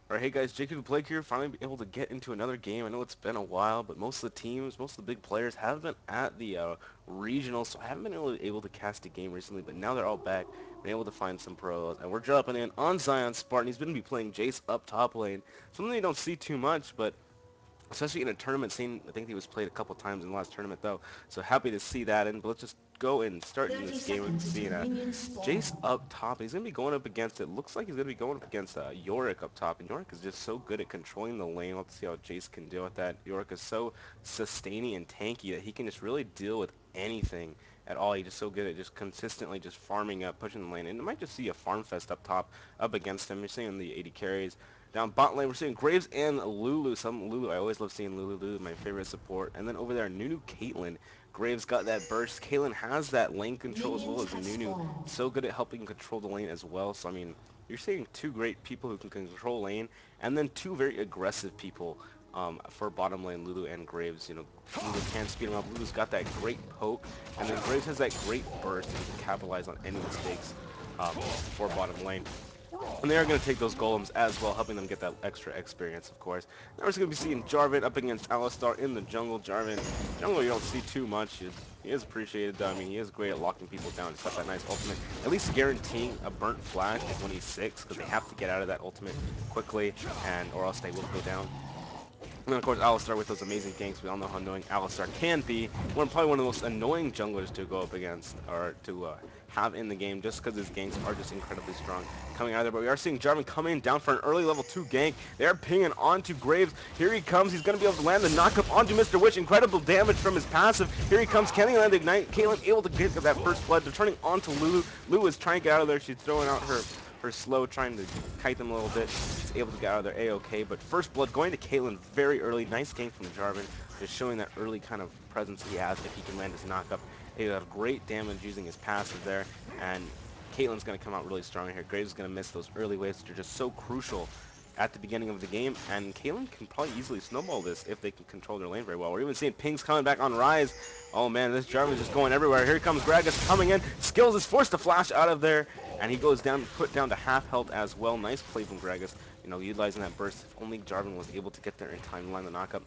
Alright, hey guys, Jacob Blake here, finally able to get into another game. I know it's been a while, but most of the teams, most of the big players have been at the regionals, so I haven't been able to cast a game recently, but now they're all back. Been able to find some pros, and we're dropping in on ZionSpartan. He's going to be playing Jace up top lane, something you don't see too much, but especially in a tournament scene. I think he was played a couple times in the last tournament though, so happy to see that. And but let's just go and start in 30 this game. We can seconds see until minions Jace spawn. up top. He's gonna be going up against. It looks like he's gonna be going up against Yorick up top, and Yorick is just so good at controlling the lane. Let's see how Jace can deal with that. Yorick is so sustaining and tanky that he can just really deal with anything at all. He's just so good at just consistently just farming up, pushing the lane. And it might just see a farm fest up top up against him. You're seeing the 80 carries. Down bot lane, we're seeing Graves and Lulu. Lulu, I always love seeing Lulu. Lulu, my favorite support. And then over there, Nunu Caitlyn. Graves got that burst. Caitlyn has that lane control as well Minions as have Nunu. spawned. So good at helping control the lane as well. So, I mean, you're seeing two great people who can control lane, and then two very aggressive people for bottom lane, Lulu and Graves. You know, Lulu can speed him up. Lulu's got that great poke, and then Graves has that great burst, and he can capitalize on any mistakes for bottom lane. And they are going to take those golems as well, helping them get that extra experience, of course. Now we're just going to be seeing Jarvan up against Alistar in the jungle. Jarvan, jungle you don't see too much. He is appreciated, though. I mean, he is great at locking people down. He's got that nice ultimate, at least guaranteeing a burnt flash when he's 6, because they have to get out of that ultimate quickly, and or else they will go down. And then, of course, Alistar with those amazing ganks. We all know how annoying Alistar can be. Probably one of the most annoying junglers to go up against, or to have in the game, just because his ganks are just incredibly strong coming out of there. But we are seeing Jarvan come in down for an early level 2 gank. They are pinging onto Graves. Here he comes. He's going to be able to land the knockup onto Mr. Witch. Incredible damage from his passive. Here he comes. Can he land the ignite? Caitlyn able to get that first blood. They're turning onto Lulu. Lulu is trying to get out of there. She's throwing out her slow, trying to kite them a little bit. She's able to get out of there A-okay, but first blood going to Caitlyn very early. Nice gank from Jarvan, just showing that early kind of presence he has if he can land his knockup. He got great damage using his passive there, and Caitlyn's going to come out really strong here. Graves is going to miss those early waves, which are just so crucial at the beginning of the game, and Caitlyn can probably easily snowball this if they can control their lane very well. We're even seeing pings coming back on Rise. Oh man, this Jarvan's just going everywhere. Here comes Gragas coming in. Skills is forced to flash out of there, and he goes down, put down to half health as well. Nice play from Gragas, you know, utilizing that burst. If only Jarvan was able to get there in time to line the knockup.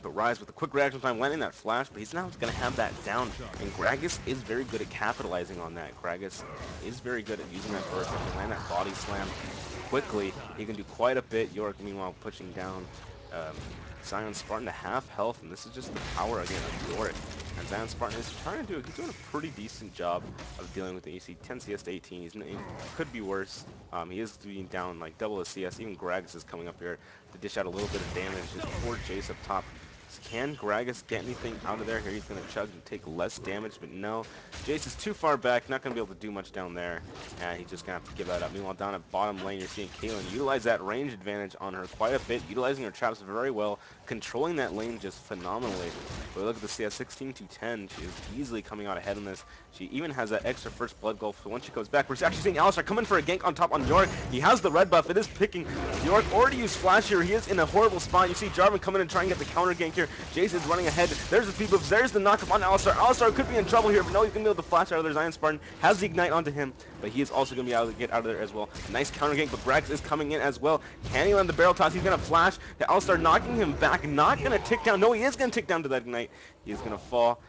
But Rise with a quick reaction time, landing that flash, but he's now going to have that down. And Gragas is very good at capitalizing on that. Gragas is very good at using that burst. He can land that body slam quickly. He can do quite a bit. York, meanwhile, pushing down um, ZionSpartan to half health, and this is just the power, again, of Yorick. And ZionSpartan is he's doing a pretty decent job of dealing with the AC. 10 CS to 18, he could be worse. He is being down like double the CS. Even Gragas is coming up here to dish out a little bit of damage. Just poor Jace up top. Can Gragas get anything out of there? Here he's going to chug and take less damage, but no. Jace is too far back, not going to be able to do much down there, and he's just going to have to give that up. Meanwhile, down at bottom lane, you're seeing Caitlyn utilize that range advantage on her quite a bit, utilizing her traps very well, controlling that lane just phenomenally. But look at the CS, 16 to 10. She is easily coming out ahead in this. She even has that extra first blood goal, so once she goes back, we're actually seeing Alistar come in for a gank on top on Yorick. He has the red buff. It is picking. Yorick already used flash here. He is in a horrible spot. You see Jarvan come in and try and get the counter gank here. Jace is running ahead. There's the speed buff. There's the knockup on Alistar. Alistar could be in trouble here, but no, he's going to be able to flash out of there. ZionSpartan has the ignite onto him, but he is also going to be able to get out of there as well. Nice counter gank, but Grax is coming in as well. Can he land the barrel toss? He's going to flash. Alistar knocking him back. Not going to tick down. No, he is going to tick down to that ignite. He is going to fall.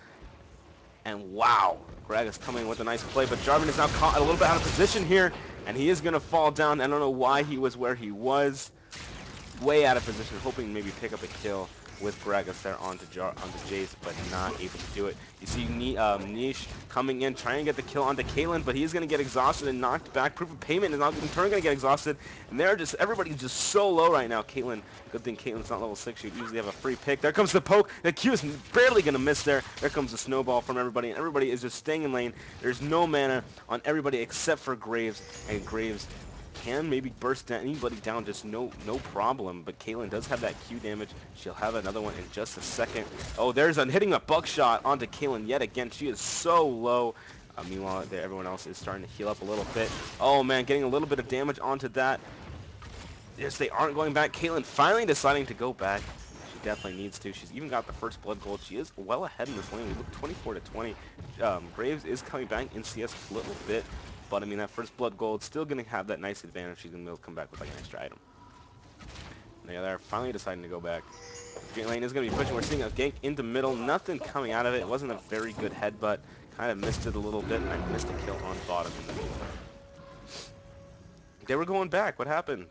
And wow, Gragas coming in with a nice play, but Jarvan is now caught a little bit out of position here, and he is going to fall down. I don't know why he was where he was. Way out of position, hoping maybe pick up a kill with Gragas there onto Jace, but not able to do it. You see Niche coming in, trying to get the kill onto Caitlyn, but he's going to get exhausted and knocked back. Proof of payment is now in turn going to get exhausted, and everybody's just so low right now. Caitlyn, good thing Caitlyn's not level 6. She'd usually have a free pick. There comes the poke. The Q is barely going to miss there. There comes the snowball from everybody, and everybody is just staying in lane. There's no mana on everybody except for Graves, and Graves can maybe burst anybody down, just no problem. But Caitlyn does have that Q damage. She'll have another one in just a second. Oh, there's hitting a buckshot onto Caitlyn yet again. She is so low. Meanwhile, everyone else is starting to heal up a little bit. Oh man, getting a little bit of damage onto that. Yes, they aren't going back. Caitlyn finally deciding to go back. She definitely needs to. She's even got the first blood gold. She is well ahead in this lane. We look 24 to 20. Graves is coming back in CS a little bit. But I mean, that first blood gold still going to have that nice advantage. She's going to be able to come back with like an extra item. And yeah, they're finally deciding to go back. Green lane is going to be pushing. We're seeing a gank into middle. Nothing coming out of it. It wasn't a very good headbutt. Kind of missed it a little bit, and I missed a kill on bottom in the meantime. They were going back. What happened?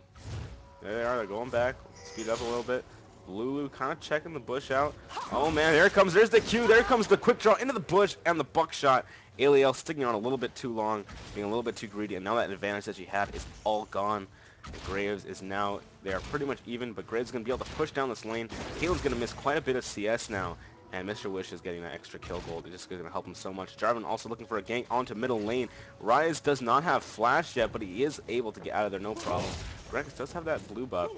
There they are. They're going back. Speed up a little bit. Lulu kind of checking the bush out. Oh, man. There it comes. There's the Q. There comes the quick draw into the bush and the buckshot. Aliel sticking on a little bit too long, being a little bit too greedy, and now that advantage that she had is all gone. And Graves is now, they are pretty much even, but Graves is going to be able to push down this lane. Caitlin's going to miss quite a bit of CS now, and Mr. Wish is getting that extra kill gold. It's just going to help him so much. Jarvan also looking for a gank onto middle lane. Rise does not have flash yet, but he is able to get out of there no problem. Gragas does have that blue buff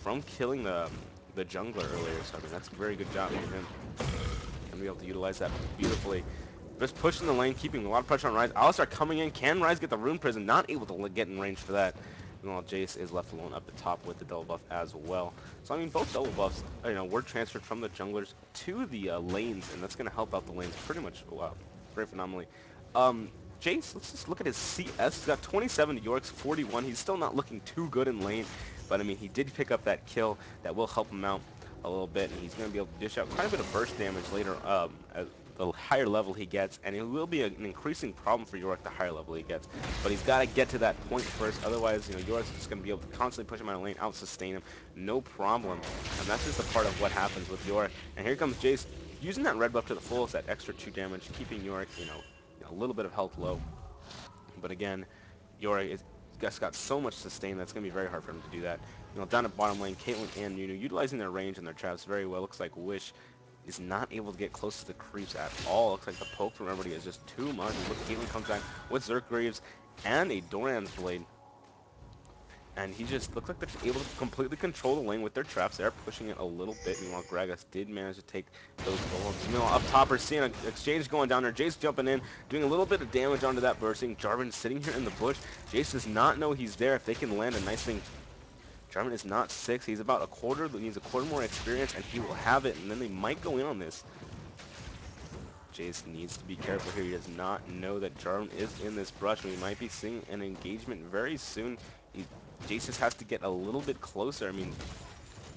from killing the jungler earlier, so I mean that's a very good job from him. Gonna be able to utilize that beautifully. Just pushing the lane, keeping a lot of pressure on Rise. Alistar coming in. Can Rise get the rune prison? Not able to get in range for that. Meanwhile, Jace is left alone up the top with the double buff as well. So I mean, both double buffs, were transferred from the junglers to the lanes, and that's gonna help out the lanes pretty much. Wow, very phenomenally. Jace, let's just look at his CS. He's got 27 to York's 41. He's still not looking too good in lane, but I mean, he did pick up that kill that will help him out a little bit, and he's going to be able to dish out quite a bit of burst damage later at the higher level he gets, and it will be an increasing problem for Yorick the higher level he gets. But he's got to get to that point first, otherwise, Yorick's just going to be able to constantly push him out of lane, out-sustain him, no problem. And that's just a part of what happens with Yorick. And here comes Jace, using that red buff to the fullest, that extra 2 damage, keeping Yorick, a little bit of health low. But again, Yorick is just got so much sustain that's going to be very hard for him to do that. Down at bottom lane, Caitlyn and Nunu utilizing their range and their traps very well. Looks like Wish is not able to get close to the creeps at all. Looks like the poke from everybody is just too much. Look, Caitlyn comes back with Zerk Greaves and a Doran's Blade. And he just looks like they're able to completely control the lane with their traps. They're pushing it a little bit. Meanwhile, Gragas did manage to take those golems. Meanwhile, up top, we're seeing an exchange going down there. Jace jumping in, doing a little bit of damage onto that bursting. Jarvan sitting here in the bush. Jace does not know he's there. If they can land a nice thing, Jarvan is not 6. He's about a quarter. He needs a quarter more experience, and he will have it. And then they might go in on this. Jace needs to be careful here. He does not know that Jarvan is in this brush. We might be seeing an engagement very soon. Jace just has to get a little bit closer. I mean,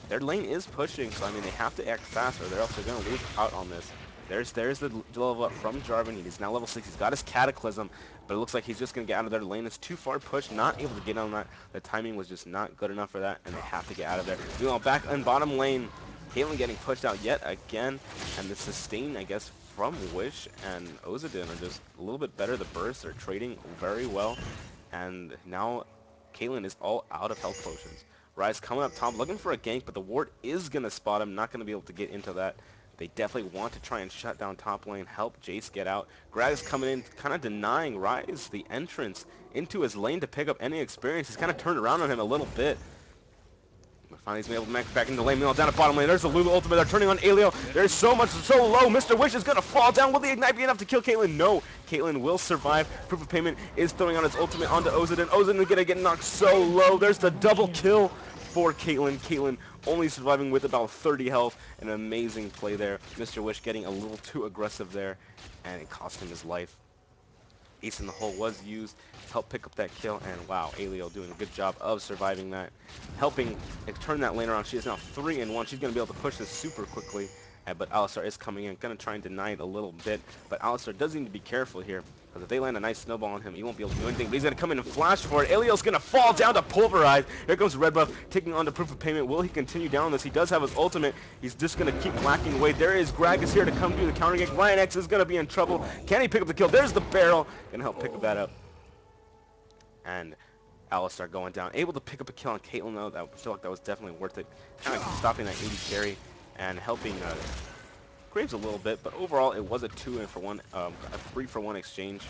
their lane is pushing, so I mean, they have to act fast or they're else they're going to lose out on this. There's the level up from Jarvan. He's now level 6. He's got his Cataclysm, but it looks like he's just going to get out of their lane. It's too far pushed, not able to get on that. The timing was just not good enough for that, and they have to get out of there. Meanwhile, back in bottom lane, Caitlyn getting pushed out yet again, and the sustain, I guess, from Wish and Ozadin are just a little bit better. The bursts are trading very well, and now Caitlyn is all out of health potions. Rise coming up top, looking for a gank, but the ward is going to spot him, not going to be able to get into that. They definitely want to try and shut down top lane, help Jace get out. Gragas coming in, kind of denying Rise the entrance into his lane to pick up any experience. He's kind of turned around on him a little bit. But finally, he's been able to make back into the lane. Meanwhile, down at bottom lane, there's the Lulu ultimate. They're turning on Alio. There's so much, so low. Mr. Wish is going to fall down. Will the ignite be enough to kill Caitlyn? No. Caitlyn will survive. Proof of Payment is throwing on its ultimate onto Ozadin. Ozadin is going to get knocked so low. There's the double kill for Caitlyn. Caitlyn only surviving with about 30 health. An amazing play there. Mr. Wish getting a little too aggressive there, and it cost him his life. Ace in the hole was used to help pick up that kill, and wow, Alio doing a good job of surviving that, helping turn that lane around. She is now 3-1. She's going to be able to push this super quickly, but Alistar is coming in, going to try and deny it a little bit, but Alistar does need to be careful here, because if they land a nice snowball on him, he won't be able to do anything, but he's going to come in and flash for it. Alio's going to fall down to Pulverize. Here comes Red Buff, taking on to Proof of Payment. Will he continue down on this? He does have his ultimate. He's just going to keep whacking away. There is Gragas here to come do the counter gank. Ryan X is going to be in trouble. Can he pick up the kill? There's the barrel. Going to help pick that up. And Alistar going down. Able to pick up a kill on Caitlyn, though. I feel like that was definitely worth it. Kind of stopping that 80 carry and helping Graves a little bit. But overall, it was a 2-for-1, a 3-for-1 exchange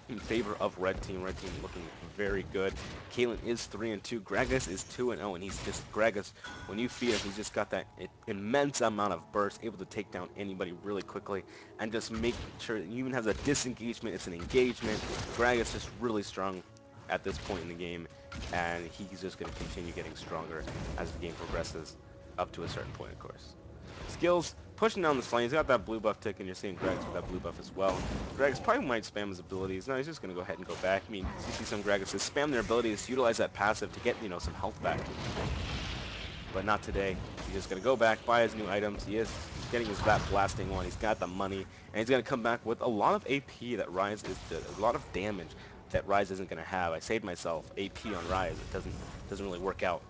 in favor of Red Team. Red Team looking very good. Caitlyn is 3-2. Gragas is 2-0, and he's just Gragas. When you feed him, he's just got that immense amount of burst, able to take down anybody really quickly, and just make sure he even has a disengagement. It's an engagement. Gragas is really strong at this point in the game, and he's just going to continue getting stronger as the game progresses up to a certain point, of course. Skills pushing down this lane. He's got that blue buff tick, and you're seeing Gragas with that blue buff as well. Gragas probably might spam his abilities. No, he's just going to go ahead and go back. I mean, you see some Gragases spam their abilities to utilize that passive to get, some health back. But not today. He's just going to go back, buy his new items. He's getting his VAT blasting one. He's got the money, and he's going to come back with a lot of AP that Rise is a lot of damage that Rise isn't going to have. I saved myself AP on Rise. It doesn't really work out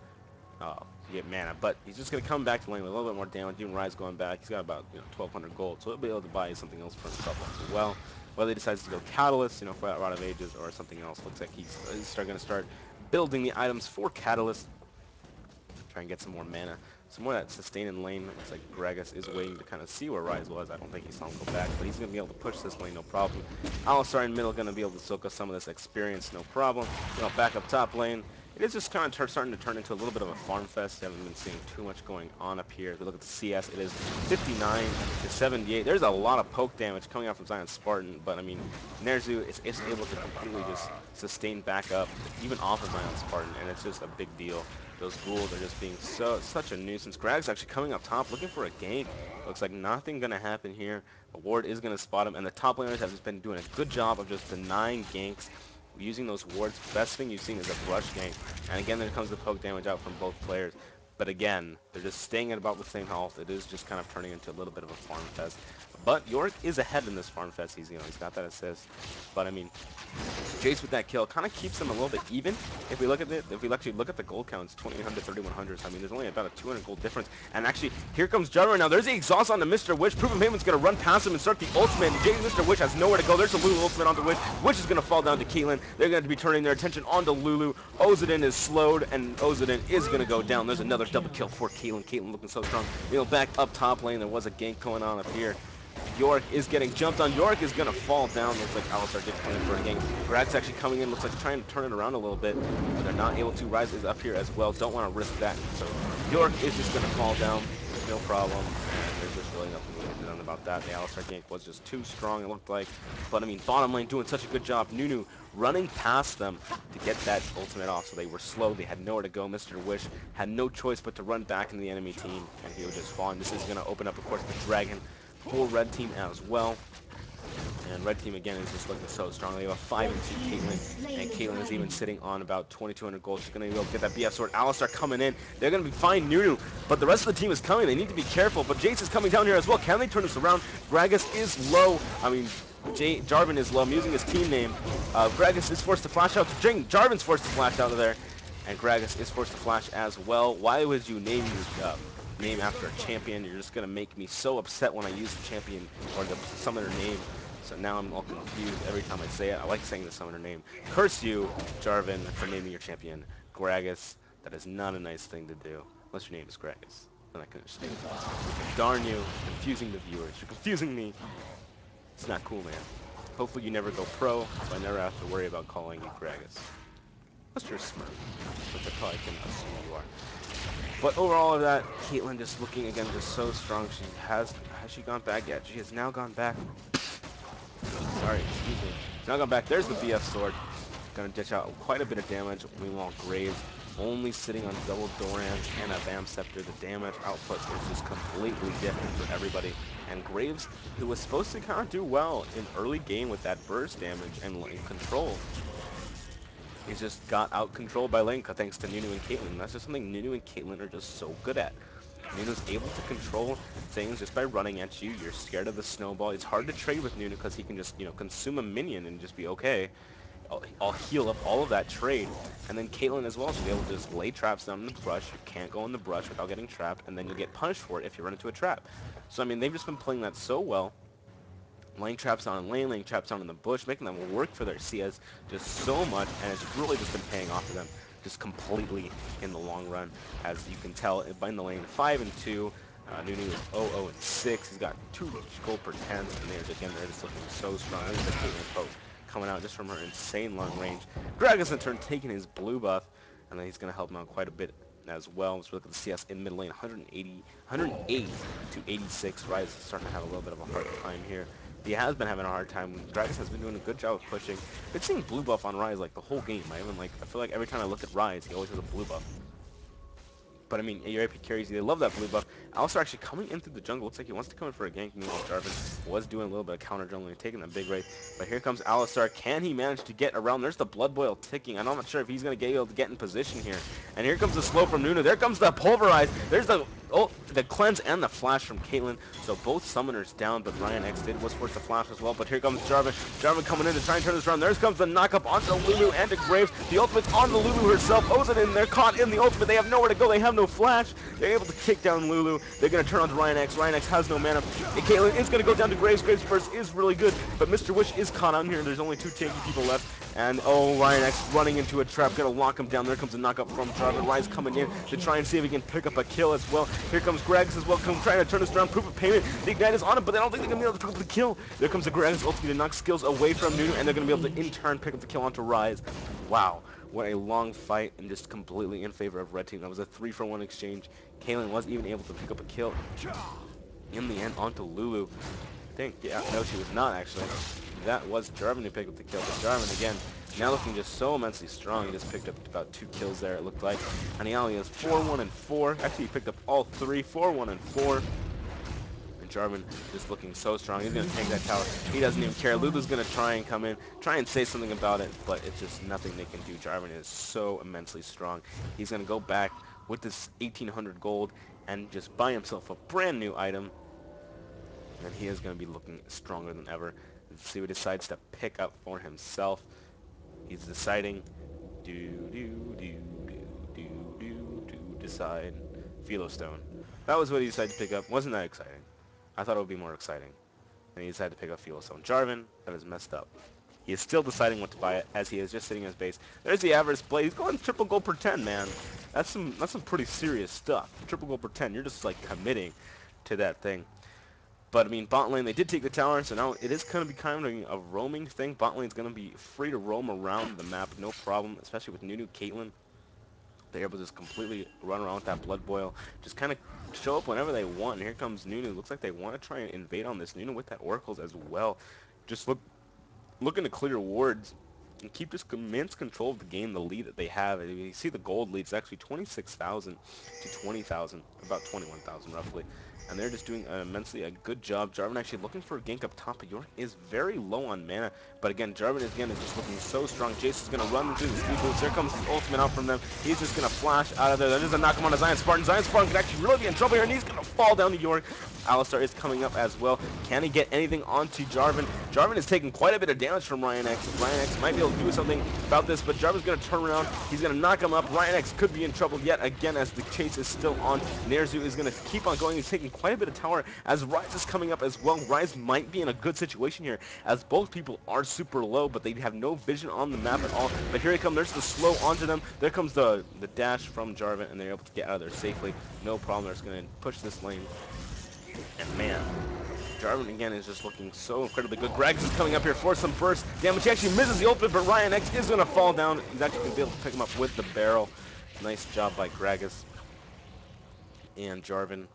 to get mana, but he's just going to come back to lane with a little bit more damage. Even Rise going back, he's got about 1,200 gold, so he'll be able to buy something else for himself as well. Whether he decides to go Catalyst, for that Rod of Ages, or something else, looks like he's going to start building the items for Catalyst. Try and get some more mana. Some more of that sustain in lane. Looks like Gragas is waiting to kind of see where Rise was. I don't think he saw him go back, but he's going to be able to push this lane, no problem. Alistar in middle going to be able to soak up some of this experience, no problem. Back up top lane. It is just kind of starting to turn into a little bit of a farm fest. You haven't been seeing too much going on up here. If you look at the CS, it is 59 to 78. There's a lot of poke damage coming out from ZionSpartan, but I mean, Nerzu is able to completely just sustain back up, even off of ZionSpartan, and it's just a big deal. Those ghouls are just being such a nuisance. Grag's actually coming up top looking for a gank. Looks like nothing going to happen here. The ward is going to spot him, and the top laners have just been doing a good job of just denying ganks, using those wards. Best thing you've seen is a brush gank. And again, there comes the poke damage out from both players. But again, they're just staying at about the same health. It is just kind of turning into a little bit of a farm fest. But Yorick is ahead in this farm fest. He's got that assist. But I mean, Jace with that kill kind of keeps them a little bit even. If we look at it, if we actually look at the gold counts, 2,800, 3,100. So I mean, there's only about a 200 gold difference. And actually, here comes Jarvan. Now there's the exhaust onto Mr. Witch. Proven Payment's gonna run past him and start the ultimate. And Mr. Witch has nowhere to go. There's a Lulu ultimate onto Witch. Witch is gonna fall down to Caitlyn. They're going to be turning their attention onto Lulu. Ozadin is slowed, and Ozadin is gonna go down. There's another double kill for Caitlyn. Caitlyn looking so strong. Back up top lane, there was a gank going on up here. Yorick is getting jumped on. Yorick is going to fall down. Looks like Alistar did come in for a gank. Grag's actually coming in. Looks like trying to turn it around a little bit, but they're not able to. Rise is up here as well. Don't want to risk that. So Yorick is just going to fall down. No problem. And there's just really nothing we can do about that. The Alistar gank was just too strong, it looked like. But, I mean, bottom lane doing such a good job. Nunu running past them to get that ultimate off. So they were slow. They had nowhere to go. Mr. Wish had no choice but to run back into the enemy team, and he would just fall. And this is going to open up, of course, the Dragon for red team as well. And red team again is just looking so strong. They have a 5-2 Caitlyn, and Caitlyn is even sitting on about 2,200 gold. She's going to be able to get that BF sword. Alistar coming in. They're going to be fine Nunu, but the rest of the team is coming. They need to be careful, but Jace is coming down here as well. Can they turn this around? Gragas is low. I mean, Jarvan is low. I'm using his team name. Gragas is forced to flash out to Jing. Jarvan's forced to flash out of there, and Gragas is forced to flash as well. Why would you name your name after a champion? You're just going to make me so upset when I use the champion or the summoner name. So now I'm all confused every time I say it. I like saying the summoner name. Curse you, Jarvan, for naming your champion Gragas. That is not a nice thing to do. Unless your name is Gragas. Then I can understand. Darn you, confusing the viewers. You're confusing me. It's not cool, man. Hopefully you never go pro, so I never have to worry about calling you Gragas. Unless you're a Smurf, which I probably can assume you are. But overall of that, Caitlyn just looking again just so strong. Has she gone back yet? She has now gone back. Sorry, excuse me. She's now gone back. There's the BF sword. Gonna dish out quite a bit of damage. Meanwhile, Graves only sitting on double Dorans and a Bam Scepter. The damage output is just completely different for everybody. And Graves, who was supposed to kind of do well in early game with that burst damage and lane control, he's just got out controlled by lane thanks to Nunu and Caitlyn. That's just something Nunu and Caitlyn are just so good at. Nunu's able to control things just by running at you. You're scared of the snowball. It's hard to trade with Nunu because he can just, consume a minion and just be okay. I'll heal up all of that trade. And then Caitlyn as well, she'll be able to just lay traps down in the brush. You can't go in the brush without getting trapped, and then you'll get punished for it if you run into a trap. So, I mean, they've just been playing that so well. Laying traps down in lane, laying traps down in the bush, making them work for their CS just so much, and it's really just been paying off for them just completely in the long run. As you can tell, in the lane, 5-2. Nunu is 0-0-6. He's got 2 gold per 10s, and they're just looking so strong. There's the Caitlyn poke coming out just from her insane long range. Gragas in turn taking his blue buff, and then he's going to help him out quite a bit as well. Let's look at the CS in mid lane, 108 to 86. Rise is starting to have a little bit of a hard time here. He has been having a hard time. Gragas has been doing a good job of pushing. Been seeing blue buff on Rise like the whole game. I feel like every time I look at Rise, he always has a blue buff. But I mean, your AP carries, they love that blue buff. Alistar actually coming in through the jungle. Looks like he wants to come in for a gank. Meanwhile, Jarvan was doing a little bit of counter jungling, taking that big raid. But here comes Alistar. Can he manage to get around? There's the blood boil ticking. I'm not sure if he's going to be able to get in position here. And here comes the slow from Nunu. There comes the pulverize. There's the cleanse and the flash from Caitlyn. So both summoners down, but Ryan X was forced to flash as well. But here comes Jarvan. Jarvan coming in to try and turn this around. There comes the knockup onto Lulu and to Graves. The ultimate's on the Lulu herself. Ozan in there, caught in the ultimate. They have nowhere to go. They have no flash. They're able to kick down Lulu. They're going to turn on to Ryan X. Ryan X has no mana. And Caitlyn is going to go down to Graves. Graves first is really good, but Mr. Wish is caught on here. There's only 2 tanky people left. And oh, Ryan X running into a trap, gonna lock him down. There comes a knockup from Jarvan. Ryan's coming in to try and see if he can pick up a kill as well. Here comes Gragas as well, trying to turn this around. Proof of payment. The ignite is on him, but I don't think they're gonna be able to pick up the kill. There comes the Gragas ultimate to knock skills away from Nunu, and they're gonna be able to in turn pick up the kill onto Rise. Wow, what a long fight, and just completely in favor of Red Team. That was a 3-for-1 exchange. Kaylin was even able to pick up a kill in the end onto Lulu. I think, yeah, no, she was not actually. That was Jarvan who picked up the kill, but Jarvan again, now looking just so immensely strong. He just picked up about 2 kills there, it looked like. And he only has 4-1-4. Actually, he picked up all 3, 4-1-4. And Jarvan just looking so strong. He's going to take that tower. He doesn't even care. Lulu's going to try and come in, try and say something about it, but it's just nothing they can do. Jarvan is so immensely strong. He's going to go back with this 1,800 gold and just buy himself a brand new item, and he is going to be looking stronger than ever. Let's see what he decides to pick up for himself. He's deciding to decide Philostone. That was what he decided to pick up. Wasn't that exciting? I thought it would be more exciting. And he decided to pick up Philostone. Jarvan, that is messed up. He is still deciding what to buy it as he is just sitting in his base. There's the average play. He's going triple gold per 10, man. That's some pretty serious stuff. Triple gold per 10. You're just like committing to that thing. But, I mean, bot lane, they did take the tower, so now it is going to be kind of a roaming thing. Bot lane's going to be free to roam around the map, no problem, especially with Nunu, Caitlyn. They're able to just completely run around with that blood boil, just kind of show up whenever they want. And here comes Nunu. Looks like they want to try and invade on this Nunu with that Oracles as well. Just looking to clear wards and keep this immense control of the game, the lead that they have. And you see the gold lead. It's actually 26,000 to 20,000, about 21,000 roughly. And they're just doing immensely a good job. Jarvan actually looking for a gank up top, but York is very low on mana. But again, Jarvan is just looking so strong. Jace is going to run into the speed boost. There comes the ultimate out from them. He's just going to flash out of there. There's a knock him on a ZionSpartan. ZionSpartan could actually really be in trouble here, and he's going to fall down to York. Alistar is coming up as well. Can he get anything onto Jarvan? Jarvan is taking quite a bit of damage from Ryan X. Ryan X might be able to do something about this, but Jarvan's going to turn around. He's going to knock him up. Ryan X could be in trouble yet again as the chase is still on. Nerzu is going to keep on going. He's taking quite a bit of tower as Rise is coming up as well. Rise might be in a good situation here as both people are super low, but they have no vision on the map at all. But here they come. There's the slow onto them. There comes the dash from Jarvan, and they're able to get out of there safely. No problem. They're just going to push this lane. And man, Jarvan again is just looking so incredibly good. Gragas is coming up here for some burst damage. He actually misses the ultimate, but Ryan X is going to fall down. He's actually going to be able to pick him up with the barrel. Nice job by Gragas and Jarvan.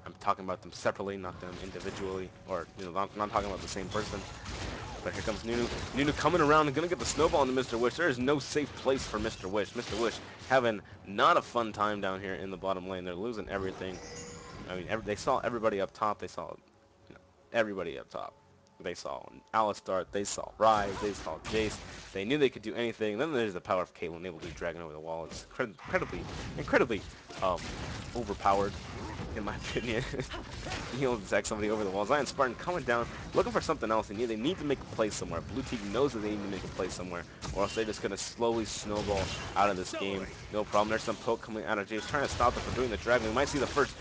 I'm talking about them separately, not them individually, or not talking about the same person. But here comes Nunu. Nunu coming around and going to get the snowball into Mr. Wish. There is no safe place for Mr. Wish. Mr. Wish having not a fun time down here in the bottom lane. They're losing everything. I mean, they saw everybody up top. They saw everybody up top. They saw Alistar, they saw Rise, they saw Jace. They knew they could do anything. Then there's the power of Caitlyn, able to do Dragon over the wall. It's incredibly overpowered, in my opinion. He'll attack somebody over the wall. ZionSpartan coming down, looking for something else. They need to make a play somewhere. Blue team knows that they need to make a play somewhere, or else they're just going to slowly snowball out of this game. No problem. There's some poke coming out of Jace, trying to stop them from doing the Dragon. We might see the first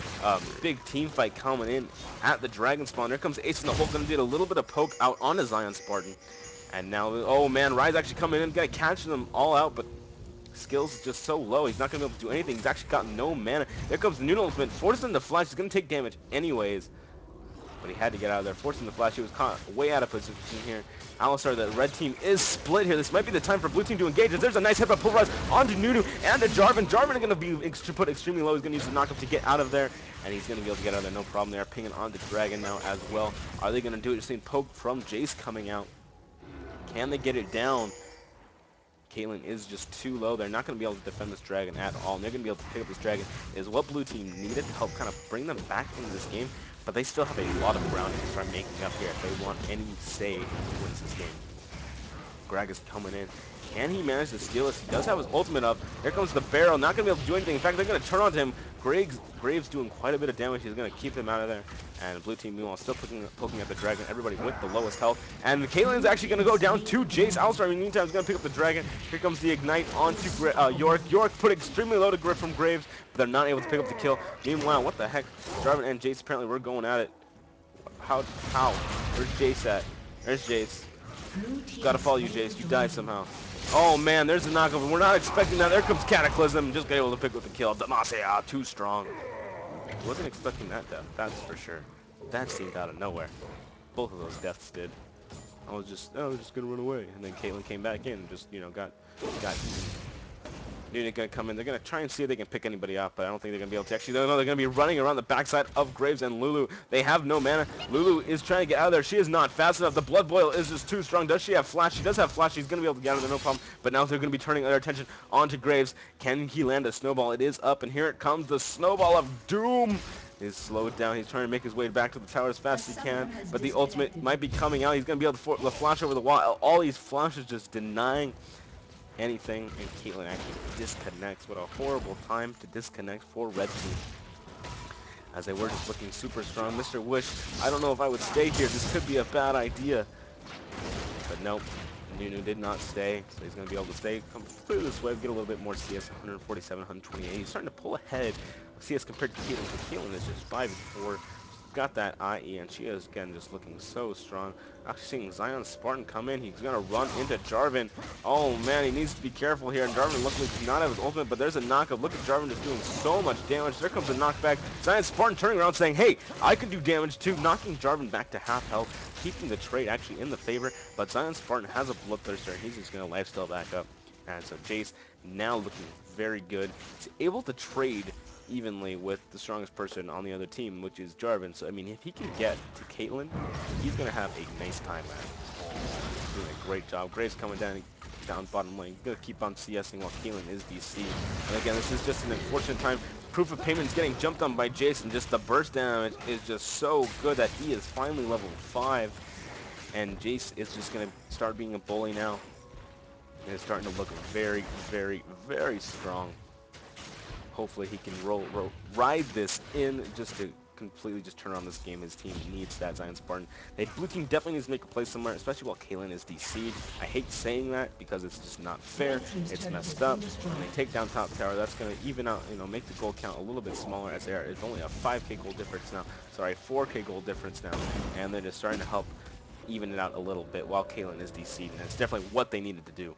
big team fight coming in at the Dragon spawn. There comes Ace in the hole, going to do a little bit of poke out on a ZionSpartan. And now, oh man, Rise actually coming in, going to catch them all out, but skills is just so low. He's not going to be able to do anything. He's actually got no mana. There comes the new ultimate. Forces him to flash. He's going to take damage anyways. But he had to get out of there. Forcing the flash. He was caught way out of position here. Alistar, the red team is split here. This might be the time for blue team to engage. There's a nice headbutt pulverize onto Nunu and to Jarvan. Jarvan is going to be put extremely low. He's going to use the knockup to get out of there. And he's going to be able to get out of there. No problem. They are pinging onto Dragon now as well. Are they going to do it? Just seeing poke from Jace coming out. Can they get it down? Caitlyn is just too low. They're not going to be able to defend this dragon at all, and they're going to be able to pick up this dragon is what blue team needed to help kind of bring them back into this game, but they still have a lot of ground to start making up here if they want any say to win this game. Greg is coming in. Can he manage to steal this? He does have his ultimate up. Here comes the barrel. Not going to be able to do anything. In fact, they're going to turn onto him. Graves doing quite a bit of damage. He's going to keep him out of there. And blue team, meanwhile, still poking at the dragon. Everybody with the lowest health. And Caitlyn's actually going to go down to Jace. Alistar, in the meantime, is going to pick up the dragon. Here comes the ignite onto York. York put extremely low to grip from Graves, but they're not able to pick up the kill. Meanwhile, what the heck? Jarvan and Jace apparently were going at it. How? How? Where's Jace at? There's Jace. Gotta follow you, Jace. You died somehow. Oh man, there's a knockover. We're not expecting that. There comes Cataclysm. Just got able to pick up the kill. Demacia, too strong. Wasn't expecting that death, that's for sure. That seemed out of nowhere. Both of those deaths did. I was just gonna run away, and then Caitlyn came back in and just, got eaten. They're going to come in. They're going to try and see if they can pick anybody up, but I don't think they're going to be able to. Actually, no, they're going to be running around the backside of Graves and Lulu. They have no mana. Lulu is trying to get out of there. She is not fast enough. The Blood Boil is just too strong. Does she have flash? She does have flash. She's going to be able to get out of there, no problem. But now they're going to be turning their attention onto Graves. Can he land a snowball? It is up, and here it comes. The Snowball of Doom is slowed down. He's trying to make his way back to the tower as fast as he can, but the ultimate might be coming out. He's going to be able to flash over the wall. All these flashes just denying anything, and Caitlyn actually disconnects. What a horrible time to disconnect for red team, as they were just looking super strong. Mr. Wish, I don't know if I would stay here. This could be a bad idea, but nope. Nunu did not stay, so he's going to be able to stay, come through this wave, get a little bit more CS, 147, 128. He's starting to pull ahead of CS compared to Caitlyn, because Caitlyn is just 5-4. She's got that IE, and she is, again, just looking so strong. Actually seeing ZionSpartan come in. He's going to run into Jarvan. Oh, man, he needs to be careful here, and Jarvan luckily does not have his ultimate, but there's a knockup. Look at Jarvan just doing so much damage. There comes a knockback. ZionSpartan turning around saying, hey, I can do damage too, knocking Jarvan back to half health, keeping the trade actually in the favor, but ZionSpartan has a Bloodthirster, and he's just going to lifesteal back up. And so Jace now looking very good. He's able to trade evenly with the strongest person on the other team, which is Jarvan. So, I mean, if he can get to Caitlyn, he's going to have a nice time at it. Doing a great job. Graves coming down bottom lane. Going to keep on CSing while Caitlyn is DC. And again, this is just an unfortunate time. Proof of Payment is getting jumped on by Jason. Just the burst damage is just so good that he is finally level 5. And Jace is just going to start being a bully now. And it's starting to look very, very, very strong. Hopefully he can ride this in just to completely just turn on this game. His team needs that ZionSpartan. The blue team definitely needs to make a play somewhere, especially while Caitlyn is DC'd. I hate saying that because it's just not fair. It's messed up. When they take down top tower, that's going to even out, make the gold count a little bit smaller, as there is only a 5k gold difference now. Sorry, 4k gold difference now. And they're just starting to help even it out a little bit while Caitlyn is DC'd. And that's definitely what they needed to do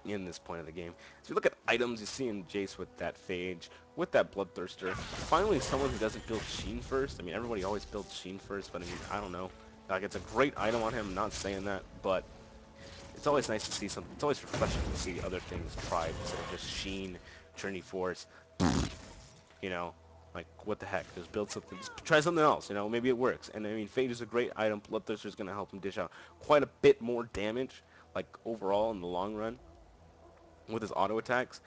in this point of the game. So you look at items, you see in Jace with that Phage, with that Bloodthirster. Finally, someone who doesn't build Sheen first. I mean, everybody always builds Sheen first, but I mean, I don't know. Like, it's a great item on him, I'm not saying that, but it's always nice to see something. It's always refreshing to see other things tried instead of just Sheen, Trinity Force, you know. Like, what the heck? Just build something. Just try something else, Maybe it works. And, I mean, Phage is a great item. Bloodthirster is going to help him dish out quite a bit more damage, like, overall in the long run, with his auto attacks,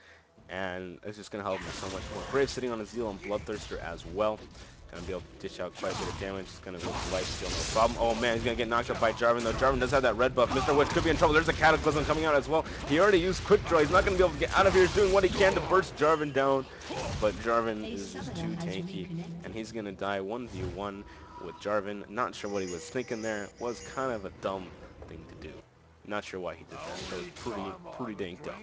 and it's just going to help him so much more. Graves sitting on a Zeal and Bloodthirster as well. Going to be able to dish out quite a bit of damage. It's going to go to lifesteal, no problem. Oh man, he's going to get knocked up by Jarvan, though. Jarvan does have that red buff. Mr. Witch could be in trouble. There's a Cataclysm coming out as well. He already used Quick Draw. He's not going to be able to get out of here. He's doing what he can to burst Jarvan down, but Jarvan is just too tanky, and he's going to die 1v1 with Jarvan. Not sure what he was thinking there. It was kind of a dumb thing to do. Not sure why he did that. That was pretty dang dumb.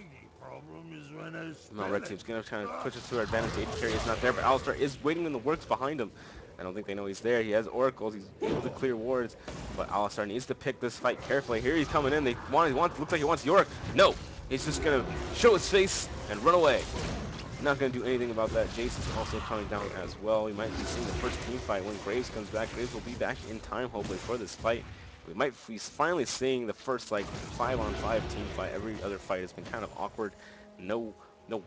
No, red team's going to try to push us to our advantage. The AD carry is not there, but Alistar is waiting in the works behind him. I don't think they know he's there. He has oracles. He's able to clear wards, but Alistar needs to pick this fight carefully. Here he's coming in. Looks like he wants York. No, he's just going to show his face and run away. Not going to do anything about that. Jace is also coming down as well. We might be seeing the first team fight when Graves comes back. Graves will be back in time, hopefully, for this fight. We might be finally seeing the first, 5-on-5 team fight. Every other fight has been kind of awkward. No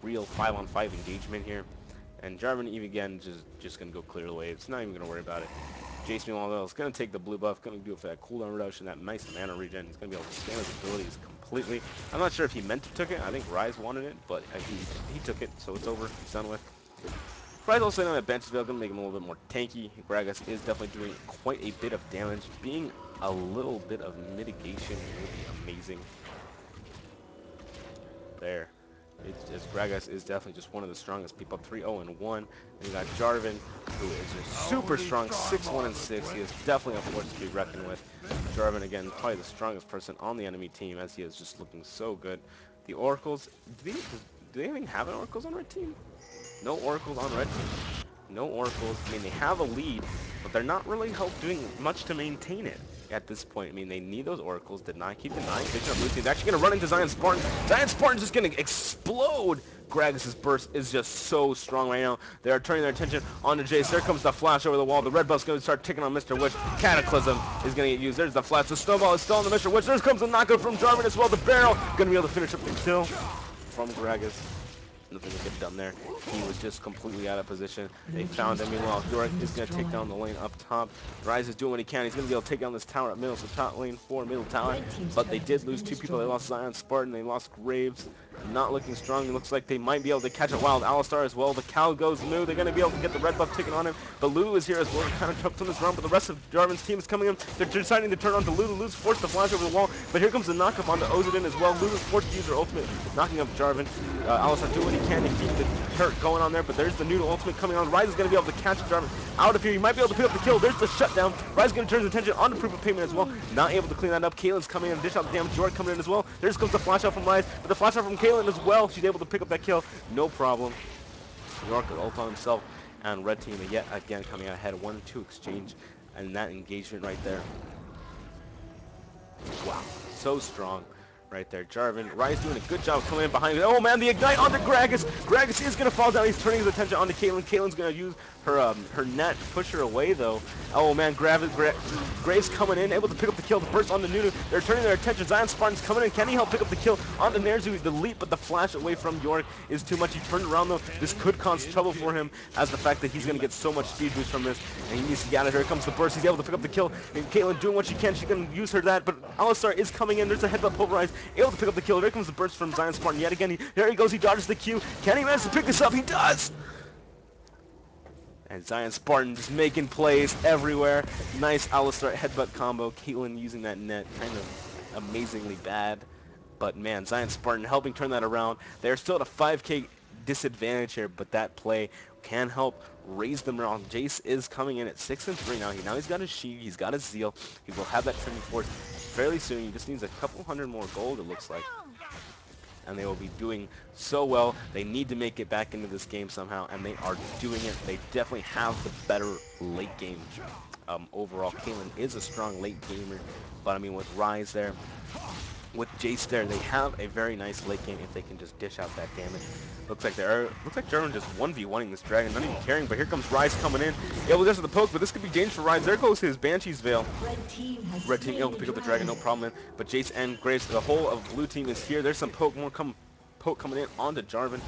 real 5-on-5 engagement here. And Jarvan, even again, just going to go clear the waves. Not even going to worry about it. Jace, meanwhile, is going to take the blue buff. Going to do it for that cooldown reduction, that nice mana regen. He's going to be able to stand his abilities completely. I'm not sure if he meant to took it. I think Rise wanted it, but he took it, so it's over. He's done with. Rise also sitting on that bench as well, going to make him a little bit more tanky. Gragas is definitely doing quite a bit of damage. Being a little bit of mitigation would be amazing. There. It's just Gragas is definitely just one of the strongest people. 3-0-1. Then you got Jarvan, who is just super strong, 6-1-6. He is definitely a force to be reckoned with. Jarvan, again, probably the strongest person on the enemy team, as he is just looking so good. The Oracles, do they even have an Oracles on Red Team? No Oracles on Red Team. No Oracles. I mean, they have a lead, but they're not really doing much to maintain it at this point. I mean, they need those Oracles. Did not keep denying. Vision of Blue Team's actually going to run into ZionSpartan. ZionSpartan's just going to explode. Gragas' burst is just so strong right now. They are turning their attention onto Jace. There comes the flash over the wall. The red buff's going to start ticking on Mr. Witch. Cataclysm is going to get used. There's the flash. The snowball is still on the Mr. Witch. There comes the knockout from Jarvan as well. The barrel going to be able to finish up the kill from Gragas. Nothing to get done there. He was just completely out of position. They found him. Meanwhile, Yorick is going to take down the lane up top. Rise is doing what he can. He's going to be able to take down this tower up middle, so top lane 4, middle tower. But they did lose two people. They lost ZionSpartan. They lost Graves. Not looking strong. It looks like they might be able to catch a wild Alistar as well. The cow goes Moo. They're going to be able to get the red buff taken on him. But Lulu is here as well to kind of choke on this round. But the rest of Jarvan's team is coming in. They're deciding to turn on to Lulu. Lulu's forced to flash over the wall. But here comes the knockup onto Ozidin as well. Lulu's forced to use her ultimate, knocking up Jarvan. Alistar doing what he can to keep the hurt going on there. But there's the noodle ultimate coming on. Rise is going to be able to catch Jarvan out of here. He might be able to pick up the kill. There's the shutdown. Rise is going to turn his attention onto proof of payment as well. Not able to clean that up. Caitlyn's coming in and dish out the damage. Jordan coming in as well. There just comes the flash out from Rise. But the flash out from Caitlyn as well. She's able to pick up that kill. No problem. York with ult on himself. And red team yet again coming out ahead. 1-2 exchange. And that engagement right there. Wow. So strong right there. Jarvan, Rise doing a good job coming in behind. Oh man, the ignite onto Gragas. Gragas is going to fall down. He's turning his attention onto Caitlyn. Caitlyn's going to use her net to push her away though. Oh man, Graves coming in, able to pick up the kill. The burst on the Nunu. They're turning their attention. ZionSpartan's coming in. Can he help pick up the kill on the Nerzu? The leap, but the flash away from York is too much. He turned around though. This could cause trouble for him as the fact that he's going to get so much speed boost from this. And he needs to get out of here. Here comes the burst. He's able to pick up the kill. And Caitlyn doing what she can. She's going to use her that. But Alistar is coming in. There's a headbutt pulverize. Able to pick up the kill. There comes the burst from ZionSpartan yet again. There he goes. He dodges the Q. Can he manage to pick this up? He does! And ZionSpartan just making plays everywhere. Nice Alistar headbutt combo. Caitlyn using that net kind of amazingly bad. But man, ZionSpartan helping turn that around. They're still at a 5k disadvantage here, but that play can help raise them around. Jace is coming in at 6-3 now. Now he's got his Sheik, he's got his Zeal. He will have that Trending Force fairly soon. He just needs a couple hundred more gold, it looks like. And they will be doing so well. They need to make it back into this game somehow, and they are doing it. They definitely have the better late game overall. Caitlyn is a strong late gamer, but I mean with Rise there, with Jace there, they have a very nice late game if they can just dish out that damage. Looks like Jarvan just 1v1ing this dragon, not even caring, but here comes Rise coming in. Able to get to the poke, but this could be dangerous for Rise. There goes his Banshee's Veil. Red team able to pick up the dragon, no problem. But Jace and Graves, the whole of blue team is here. There's some poke coming in onto Jarvan.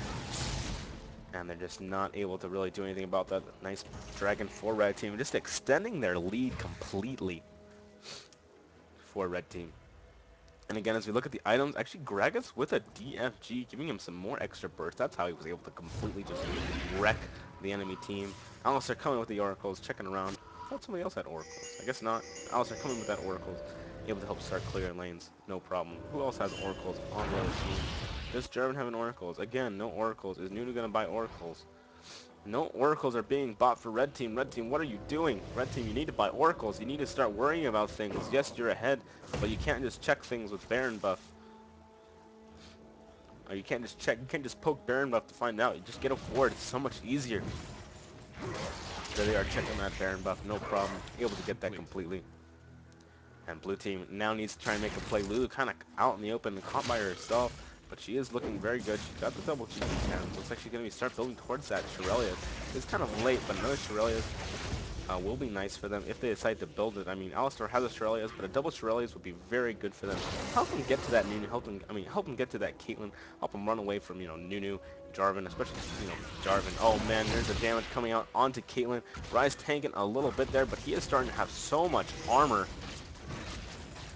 And they're just not able to really do anything about that. Nice dragon for red team, just extending their lead completely for red team. And again, as we look at the items, actually Gragas with a DFG, giving him some more extra burst. That's how he was able to completely just wreck the enemy team. Alistar coming with the oracles, checking around. I thought somebody else had oracles. I guess not. Alistar coming with that oracles, able to help start clearing lanes. No problem. Who else has oracles on the other team? Does Jarvan having oracles? Again, no oracles. Is Nunu going to buy oracles? No oracles are being bought for red team. Red team, what are you doing? Red team, you need to buy oracles. You need to start worrying about things. Yes, you're ahead, but you can't just check things with Baron buff. Or you can't just check. You can't just poke Baron buff to find out. You just get a ward. It's so much easier. There they are checking that Baron buff. No problem. Able to get that completely. And blue team now needs to try and make a play. Lulu kind of out in the open and caught by herself. But she is looking very good. She got the double GP and looks like she's going to start building towards that Shurelius. It's kind of late, but another Shurelius will be nice for them if they decide to build it. I mean, Alistar has a Shurelius, but a double Shurelius would be very good for them. Help them get to that Nunu. Help them get to that Caitlyn. Help them run away from, Nunu, Jarvan, especially, Jarvan. Oh man, there's the damage coming out onto Caitlyn. Rise tanking a little bit there, but he is starting to have so much armor.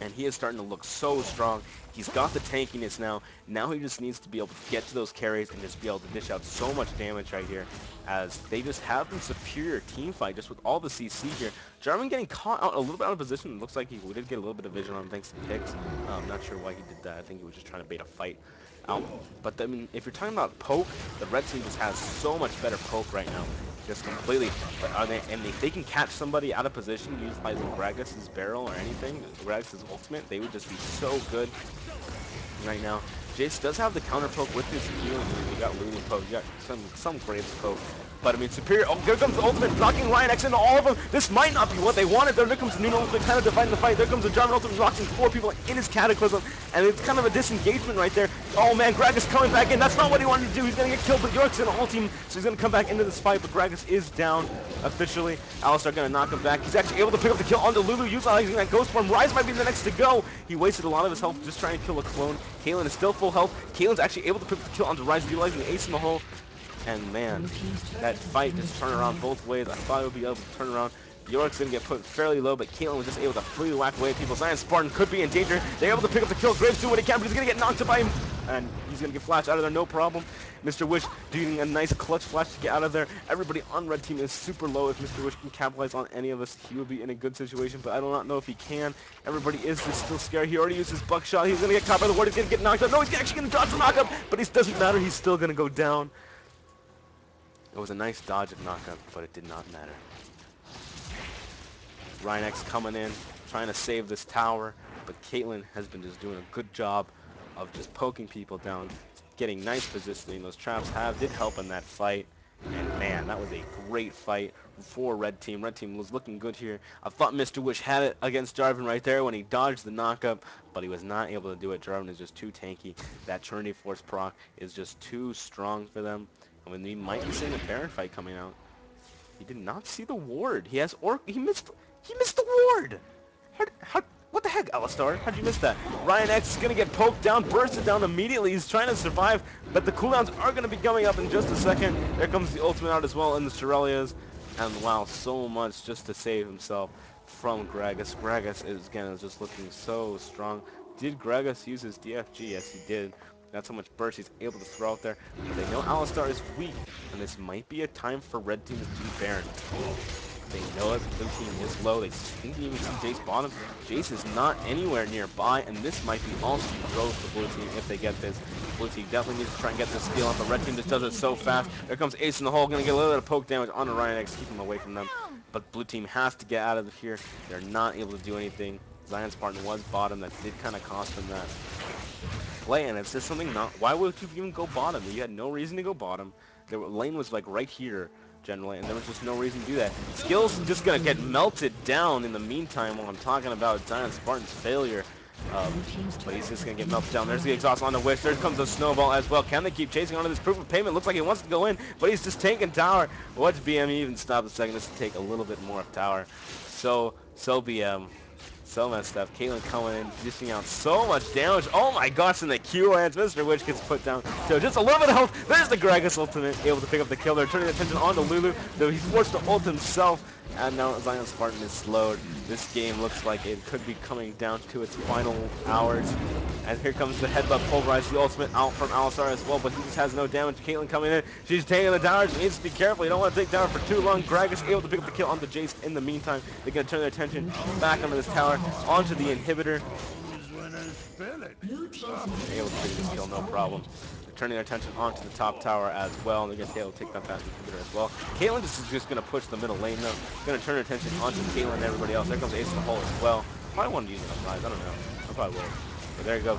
and he is starting to look so strong. He's got the tankiness now. Now he just needs to be able to get to those carries and just be able to dish out so much damage right here, as they just have the superior team fight just with all the CC here. Jarvan getting caught out a little bit out of position. It looks like he did get a little bit of vision on him thanks to picks. Not sure why he did that. I think he was just trying to bait a fight out. But I mean, if you're talking about poke, the red team just has so much better poke right now. Just completely. But are they? And if they can catch somebody out of position utilizing Gragas's barrel or anything, Gragas's ultimate, they would just be so good right now. Jace does have the counter poke with his healing. I mean, you got Lulu poke, you got some Graves poke. But I mean, superior. Oh, here comes the ultimate, knocking Ryan X into all of them. This might not be what they wanted. There comes the new ultimate, kind of dividing the fight. There comes the Jarvan ultimate, knocking 4 people in his cataclysm, and it's kind of a disengagement right there. Oh man, Gragas coming back in. That's not what he wanted to do. He's gonna get killed, but York's gonna ult him, so he's gonna come back into this fight. But Gragas is down officially. Alistar gonna knock him back. He's actually able to pick up the kill onto Lulu, utilizing that ghost form. Rise might be the next to go. He wasted a lot of his health just trying to kill a clone. Caitlyn is still full health. Caitlyn's actually able to pick up the kill onto Rise, utilizing the ace in the hole. And man, that fight just turned around both ways. I thought it would be able to turn around. Bjork's going to get put fairly low, but Caitlyn was just able to free whack away people. ZionSpartan could be in danger. They're able to pick up the kill. Graves doing what he can, but he's going to get knocked up by him. And he's going to get flashed out of there, no problem. Mr. Wish doing a nice clutch flash to get out of there. Everybody on red team is super low. If Mr. Wish can capitalize on any of this, he would be in a good situation, but I do not know if he can. Everybody is just still scared. He already used his buckshot. He's going to get caught by the ward. He's going to get knocked up. No, he's actually going to dodge the knockup, but it doesn't matter. He's still going to go down. It was a nice dodge of knockup, but it did not matter. Rhynex coming in, trying to save this tower, but Caitlyn has been just doing a good job of just poking people down, getting nice positioning. Those traps did help in that fight. And man, that was a great fight for Red Team. Red Team was looking good here. I thought Mr. Wish had it against Jarvan right there when he dodged the knockup, but he was not able to do it. Jarvan is just too tanky. That Trinity Force proc is just too strong for them. And when we might be seeing a Baron fight coming out. He did not see the ward. He has He missed. He missed the ward. How? What the heck, Alistar? How'd you miss that? Ryan X is gonna get poked down, bursted down immediately. He's trying to survive, but the cooldowns are gonna be coming up in just a second. There comes the ultimate out as well in the Shirelias, and wow, so much just to save himself from Gragas. Gragas is again just looking so strong. Did Gragas use his DFG? Yes, he did. That's how much burst he's able to throw out there. But they know Alistar is weak, and this might be a time for Red Team to do Baron. They know that the blue team is low. They didn't even see Jace bottom. Jace is not anywhere nearby, and this might be all she wrote for blue team if they get this. Blue team definitely needs to try and get this steal on, but red team just does it so fast. There comes Ace in the hole, gonna get a little bit of poke damage on Orion X, keep him away from them. But blue team has to get out of here. They're not able to do anything. ZionSpartan was bottom. That did kind of cost them that play, and it's just something not. Why would you even go bottom? You had no reason to go bottom. The lane was like right here generally, and there was just no reason to do that. Skill's just gonna get melted down in the meantime while I'm talking about ZionSpartan's failure. But he's just gonna get melted down. There's the exhaust on the Wish. There comes a snowball as well. Can they keep chasing onto this proof of payment? Looks like he wants to go in, but he's just tanking tower. Watch BM even stop a second just to take a little bit more of tower. So BM. So messed up. Caitlyn coming in, dishing out so much damage. Oh my gosh, and the Q lands. Mr. Witch gets put down. So just a little bit of health. There's the Gragas ultimate, able to pick up the kill. They're turning attention on to Lulu, though he's forced to ult himself. And now ZionSpartan is slowed. This game looks like it could be coming down to its final hours. And here comes the headbutt pulverize, the ultimate out from Alistar as well, but he just has no damage. Caitlyn coming in. She's taking the towers. She needs to be careful. You don't want to take tower for too long. Gragas able to pick up the kill onto Jace in the meantime. They're going to turn their attention back onto this tower, onto the inhibitor. They're able to take this kill, no problem. They're turning their attention onto the top tower as well. They're going to be able to take out that inhibitor as well. Caitlyn is just going to push the middle lane, though. Going to turn their attention onto Caitlyn and everybody else. There comes Ace in the hole as well. Probably wanted to use enough Rise. I don't know. I probably would have. But there you go.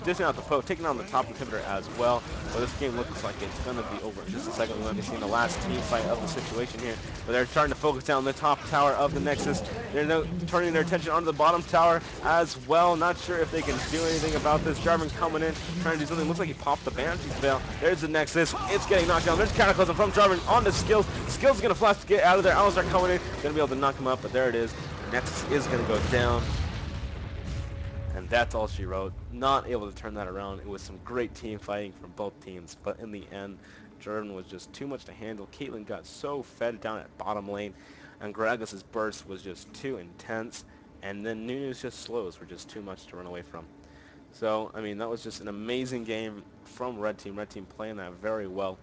Dishing out the poke, taking on the top inhibitor as well. But this game looks like it's going to be over in just a second. We might be seeing the last team fight of the situation here. But they're starting to focus down the top tower of the Nexus. They're now turning their attention onto the bottom tower as well. Not sure if they can do anything about this. Jarvan coming in, trying to do something. Looks like he popped the Banshee's Veil. There's the Nexus. It's getting knocked down. There's Cataclysm from Jarvan onto Skills. Skills is going to flash to get out of there. Alistar coming in. Going to be able to knock him up, but there it is. Nexus is going to go down. And that's all she wrote. Not able to turn that around. It was some great team fighting from both teams. But in the end, Jordan was just too much to handle. Caitlyn got so fed down at bottom lane. And Gragas' burst was just too intense. and then Nunu's just slows were just too much to run away from. So, I mean, that was just an amazing game from Red Team. Red Team playing that very well.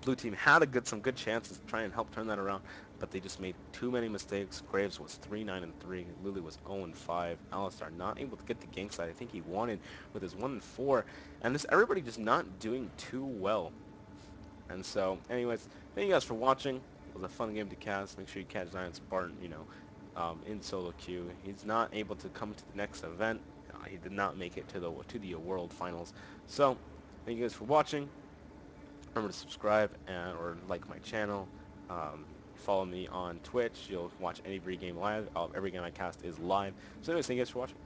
Blue Team had some good chances to try and help turn that around, but they just made too many mistakes. Graves was 3-9-3. Lulu was 0-5. Alistar not able to get the gank side I think he wanted with his 1-4. And this everybody just not doing too well. And so, anyways, thank you guys for watching. It was a fun game to cast. Make sure you catch ZionSpartan, in solo queue. He's not able to come to the next event. He did not make it to the World Finals. So, thank you guys for watching. Remember to subscribe or like my channel. Follow me on Twitch. You'll watch every game live. Every game I cast is live. So anyways, thank you guys for watching.